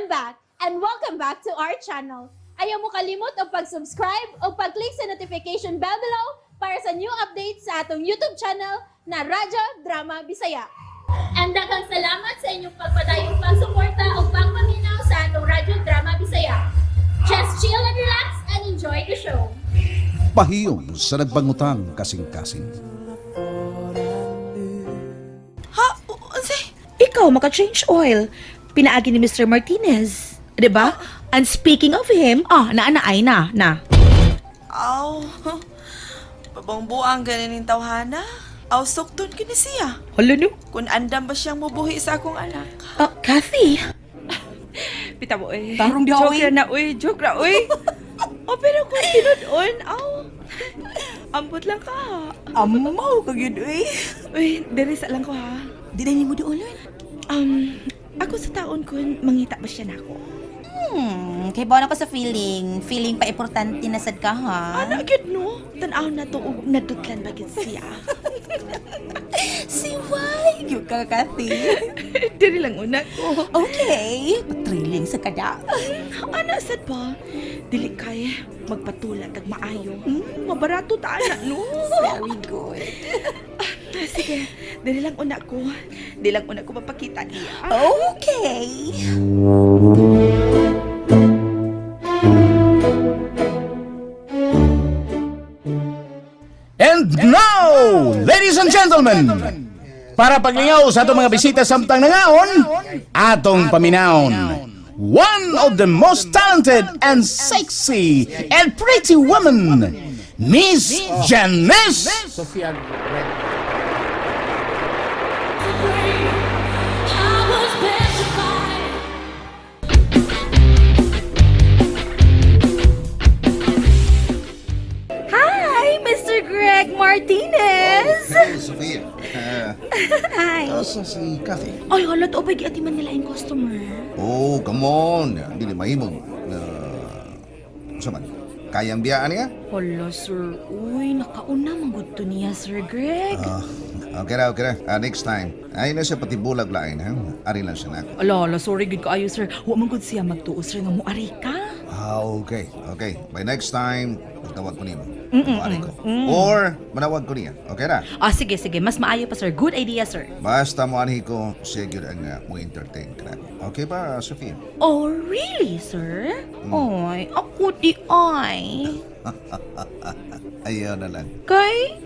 back and welcome back to our channel. Ayaw mo kalimot o pag-subscribe o pag-click sa notification bell below para sa new updates sa atong YouTube channel na Radyo Drama Bisaya. And daghang salamat sa inyong pagpadayong pagsuporta o pagpaminaw sa atong Radyo Drama Bisaya. Just chill and relax and enjoy the show. Pahiyum sa Nagbangutan, Kasingkasing. Ha? Ikaw, maka-change oil. Pinaagi ni Mr. Martinez. Diba? And speaking of him, naanaay na. Aw, pabangbuang ganin yung tawhana. Aw, sukton ka na siya. Hala no? Kung andam ba siyang mabuhi sa akong anak. Kathy. Pita mo eh. Tarong di Joke oy. na uy. Joke na uy. Pero kung tinudon, ambot lang ka. Amaw ka yun, uy. Uy, derisa lang ko ha. Di na mo doon. Ako sa taon ko, mangita ba siya na ako? Kay bawa na ko sa feeling. Feeling pa importante na sad ka, ha? Ano, good no? Tanaw na to, nadutlan ba gid siya? Si Wai! Yung kakati. Diri lang una ko. Okay. Thrilling sa kada. Ano, sad pa? Dili kay magpatulan kag maayo. Mabarato ta na, no? Very good. Sige, dili lang una ko. Dili lang una ko mapakita niya. Okay. And now, ladies and gentlemen, para paglingaw sa atong mga bisita samtang nangaon, atong paminawon, one of the most talented and sexy and pretty women, Miss Janice. Hi, Mr. Greg Martinez! Sophia. Hi! Asa si Kathy? Ay, halat o bagi ati man nila yung customer. Oh, come on. Hindi na mahimong. Saman, kayang biyaan niya? Hala, sir. Uy, nakauna manggod to niya, Sir Greg. Okay na. Next time. Ay na siya pati bulag lain, ha? Ari lang siya na ako. Ala, sorry good kaayo, sir. Huwag man gud siya magtuo, sir, nga muari ka. Okay. By next time, magtawag ko niya mo. Ari ko. Or, manawag ko niya. Okay na? Sige. Mas maayo pa, sir. Good idea, sir. Basta mo anhi ko, siya yun ang mo entertain ka na. Okay ba, Sophia? Oh, really, sir? Ay, ako di ay. Ayaw na lang. Kay?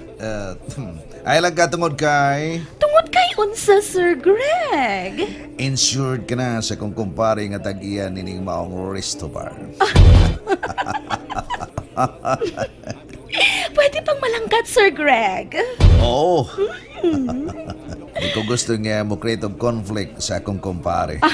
Ay lang ka tungod kay... Tungod kay unsa, Sir Greg? Insured ka na sa kung kumpare nga tag-iyan nining maong resto bar. Pwede pang malangkat, Sir Greg. Oo. Hindi ko gusto nga mo create of conflict sa akong kumpare.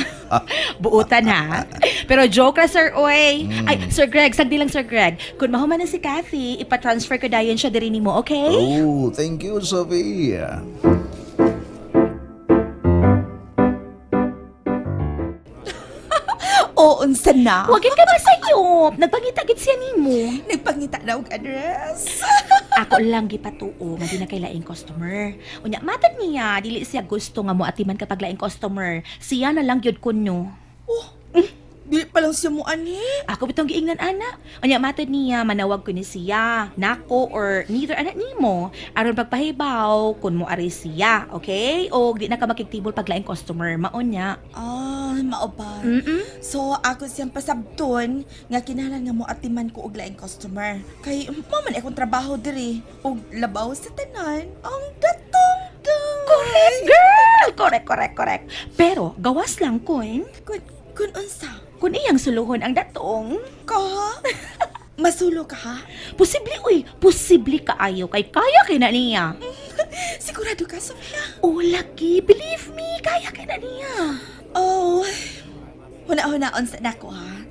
Buutan ha. Pero joke na, Sir Oy. Ay, Sir Greg, sagdi lang, Sir Greg. Kung mahuman na si Kathy, ipatransfer ko dayon siya diri nimo, okay? Oh, thank you, Sophia. Oo, unsa na? Huwag ka ba sayop? Nagpangita-git siya nimo. Nagpangita na og address. Ako lang gipatuo nga di na kay laing customer. Unya matag niya, dili siya gusto nga mo atiman kapag laing customer. Siya na lang gyud kunno. Dili pa lang siya mo ani. Ako bitong giingnan ana. Unya matod niya manawag ko ni siya, nako or neither anak nimo aron pagpahibaw kun mo ari siya, okay? O di na ka makigtibol pag laing customer, maon nya. Mao ba? So, ako siyang pasabton nga kinahanglan nga mo atiman ko og laing customer. Kay mo man akong trabaho diri og labaw sa tanan ang datong Correct, girl! Correct. Pero gawas lang kun Kun unsa? kun iyang suluhon ang datong. Ka? Masulo ka ha? Posible kaayo kay kaya kay na niya. Sigurado ka, Sophia? Oh, laki, believe me, kaya kay na niya. Oh, huna-hunaon sa nako ha.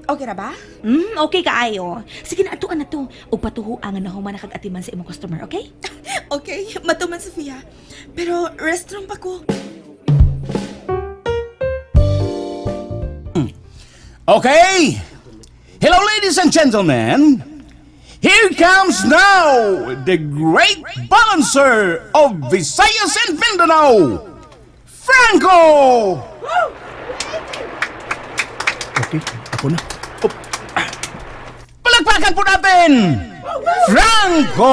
Okay ra ba? Okay kaayo. Sige na atuan na to. Og patuhuan nga nahuman na kag-atiman sa imong customer, okay? Okay, matuman, Sophia. Pero restroom pa ko. Okay. Hello, ladies and gentlemen. Here comes now the great balancer of Visayas and Mindanao, Franco! Okay, ako na. Oh. Palakpakan po natin! Franco!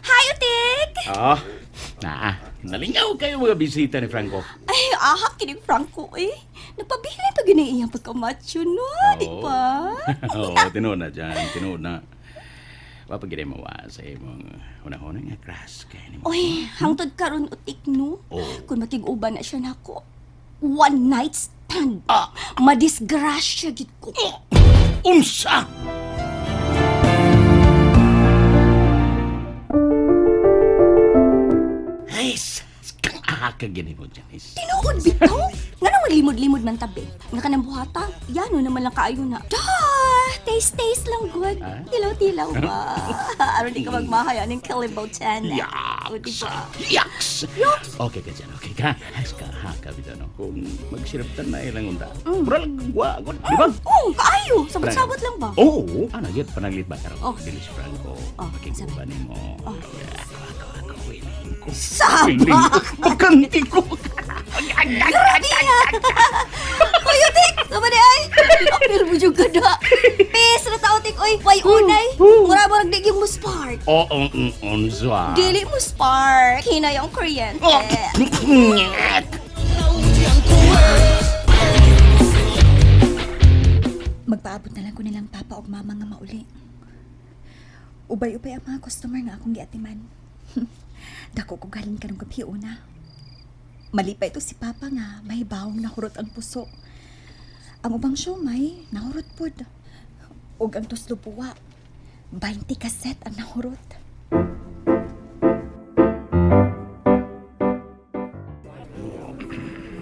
Hi, Utik! Nalingaw kayo mga bisita ni Franco. Ay, ahak kinig Franco eh. Nagpabili to ginaiyang pagkamacho no, di ba? Oo, tinuod na dyan, tinuod na. Papagiray mawa sa imong una-una nga crush kay ni mo. Oy, hangtod karon Utik no. Oh. Kung matig-uban na siya nako. One night stand. Madisgrasya gid ko. Unsa? Ay, kang gini mo dyan, is. Tinuod bitaw. Nga naman limod-limod man tabi. Nga kanang buhata. Yano naman lang kaayo na. Taste lang good. Ah? Tilaw-tilaw ba? Aron di ka magmahaya ng kalibaw channel. O, di Yaks! ba? Yaks! Okay ka dyan, okay ka? Has ka, bitaw, no? Kung magsiraptan na ilang unta. Pura lang, wag, di ba? Oo, kaayo. Sabot-sabot lang ba? Oo, nagyat panaglit ba karon? Oh. Dili si Franco. Pakigubanin mo. Oh. Ako, willing ko. Sabak! Bakanti ko. Kuya, Tik! Sama di ay! Apil mo juga da. Pes na tao, Tik. Oy, why unay? Mura mo nagdig yung mo spark. Oo, unsa. Dili mo spark. Hinay ang kuryente. Magpaabot na lang ko nilang papa o mama nga mauli. Ubay-ubay ang mga customer nga akong giatiman. Dako ko galing karong gabi una. Malipay ito si papa nga, may bawang nahurot ang puso. Ang ubang siomay, nahurot pod. Ug ang tuslo puwa, 20 kaset ang nahurot.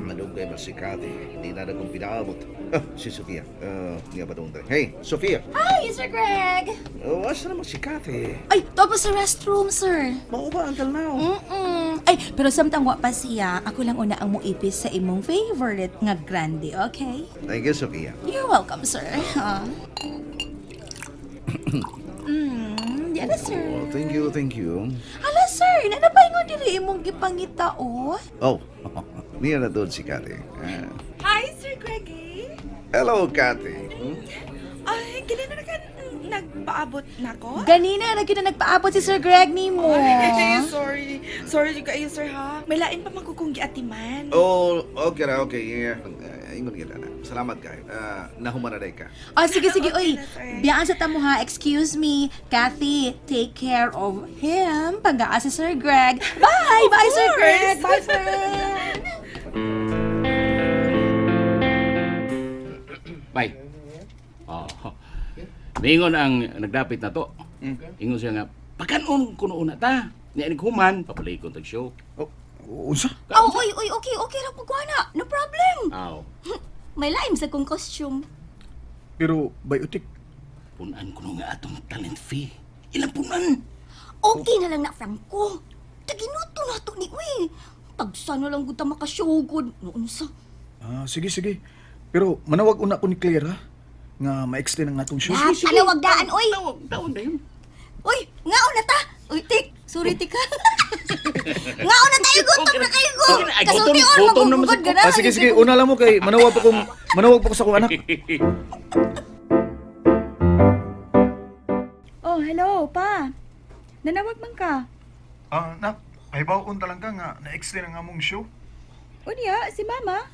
Madugay ba si Cathy? Hindi na kong pinaabot. Si Sofia. Hindi ba doon tayo? Hey, Sofia! Hi, Sir Greg! Asa naman si Cathy? Ay, to pa sa restroom, sir. Mao ba until now? Ay, pero samtang wa pa siya, ako lang una ang muipis sa imong favorite nga grande, okay? Thank you, Sofia. You're welcome, sir. Yan na, sir. Oh, thank you. Hala, sir, nanapahingon dili imong gipangita, oh. Oh, niya na doon si Cathy. Hi, Sir Greggy. Hello, Cathy. Ay, kailan na ka nagpaabot na ko? Ganina, na nagpaabot si Sir Greg ni mo. Ay, sorry. Sorry kayo, sir, ha? May lain pa magkukunggi atiman. Oh, okay na, okay. Yeah. Ingon kita na. Salamat kayo. Nahumanaday ka. Oh, sige. Uy, na, sir. biyaan sa tamo ha. Excuse me. Kathy, take care of him. Pag-aa si Sir Greg. Bye! Bye, Sir Greg! Bye, friend! Bye. Oh. Mingon ang nagdapit na to. Ingon siya nga, pagkanon ko noon na ta. Niya ni human, papalay ko tag show. Oh, unsa? Oh, okay ra pagwana. No problem. Aw, May laim sa kong costume. Pero, bayutik, punan ko nga atong talent fee. Ilang punan? Okay na lang na, Franco. Taginuto na to ni Uy. Tagsano lang gud ta makasugod. Noon sa. sige. Pero, manawag una ko ni Claire, ha? Nga ma-extend ang natong show. Talawag daan, oy. Tawag na yun. Uy, ngaon na ta. Uy, Tik. Sorry, Tik. Ngaon na tayo, gutom na kayo, go. Ay, Kasulti gutom naman magugugod sa- ka na. Sige, una lang mo kay manawag pa ko sa akong anak. Oh, hello, pa. Nanawag man ka. Nak, ay baw unta lang ka nga na-extend ang among show. Unya, si mama.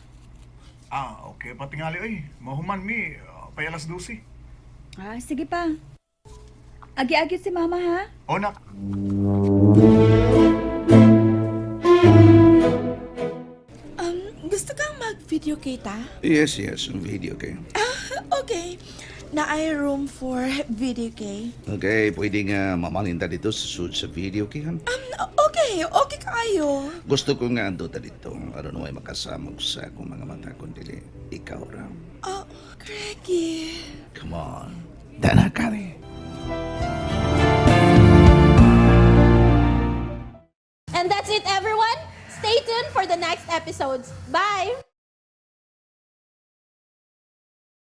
Okay, patingali oy. Mahuman mi, pay alas 12. Sige pa. Agi-agi si mama, ha? O nak, Gusto kang mag-video kita? Yes, ang video kayo. Okay. Na ay room for video kay. Okay, pwede nga mamalinta dito sa video kayo. Okay kayo. Gusto ko nga ando dito. Aron may makasama ko sa akong mga mata kundi ikaw ra. Oh, Greggy. Come on. Dana kare. And that's it, everyone. Stay tuned for the next episodes. Bye!